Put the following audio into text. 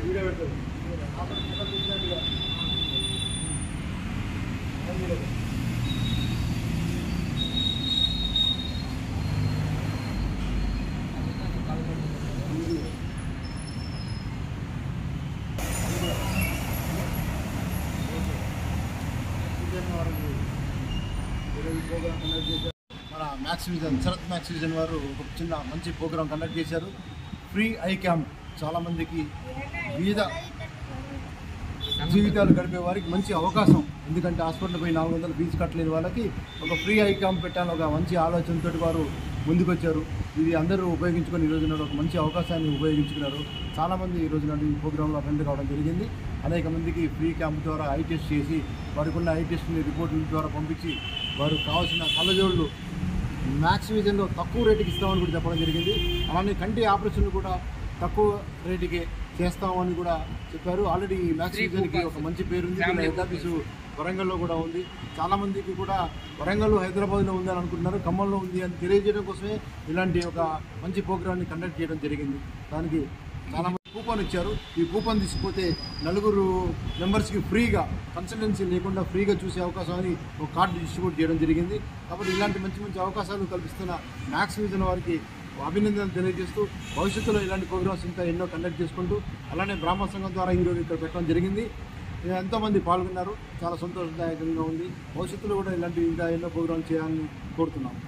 Video పెడతారు మన maths vision Sharath maths vision వారు ఒక చిన్న మంచి ప్రోగ్రాం కండక్ట్ చేశారు. ఫ్రీ ఐ క్యాంప్ చాలామందికి వివిధ జీవితాలు గడిపే వారికి మంచి అవకాశం. ఎందుకంటే హాస్పిటల్ పోయి 400 ఫీజు కట్టలేని వాళ్ళకి ఒక ఫ్రీ ఐ క్యాంప్ పెట్టాలని ఒక మంచి ఆలోచనతో వారు ముందుకొచ్చారు. ఇది అందరూ ఉపయోగించుకొని ఈ రోజున ఒక మంచి అవకాశాన్ని ఉపయోగించుకున్నారు. చాలామంది ఈ రోజున ఈ ప్రోగ్రాంలో అటెండ్ కావడం జరిగింది. అనేక మందికి ఫ్రీ క్యాంప్ ద్వారా ఐ టెస్ట్ చేసి వారికి ఉన్న ఐ టెస్ట్ని రిపోర్టుల ద్వారా పంపించి వారు కావాల్సిన కళ్ళజోళ్ళు మ్యాథ్స్ విజన్లో తక్కువ రేటుకి ఇస్తామని కూడా చెప్పడం జరిగింది. అలానే కంటి ఆపరేషన్లు కూడా తక్కువ రేటుకి చేస్తామని కూడా చెప్పారు. ఆల్రెడీ మ్యాథ్స్ విజన్కి ఒక మంచి పేరుంది. హెడ్ ఆఫీసు వరంగల్లో కూడా ఉంది. చాలామందికి కూడా వరంగల్ హైదరాబాద్లో ఉందని అనుకుంటున్నారు, ఖమ్మంలో ఉంది అని తెలియజేయడం కోసమే ఇలాంటి ఒక మంచి ప్రోగ్రామ్ని కండక్ట్ చేయడం జరిగింది. దానికి చాలామంది కూపన్ ఇచ్చారు. ఈ కూపన్ తీసుకుపోతే 4 మెంబర్స్కి ఫ్రీగా కన్సల్టెన్సీ లేకుండా ఫ్రీగా చూసే అవకాశం అని ఒక కార్డు డిస్ట్రిబ్యూట్ చేయడం జరిగింది. కాబట్టి ఇలాంటి మంచి మంచి అవకాశాలు కల్పిస్తున్న మ్యాథ్స్ విజన్ వారికి అభినందనలు తెలియజేస్తూ భవిష్యత్తులో ఇలాంటి ప్రోగ్రామ్స్ ఇంకా ఎన్నో కండక్ట్ చేసుకుంటూ అలానే బ్రాహ్మణ సంఘం ద్వారా ఈరోజు ఇక్కడ పెట్టడం జరిగింది. ఎంతోమంది పాల్గొన్నారు. చాలా సంతోషదాయకంగా ఉంది. భవిష్యత్తులో కూడా ఇలాంటి ఇంకా ఎన్నో ప్రోగ్రామ్స్ చేయాలని కోరుతున్నాము.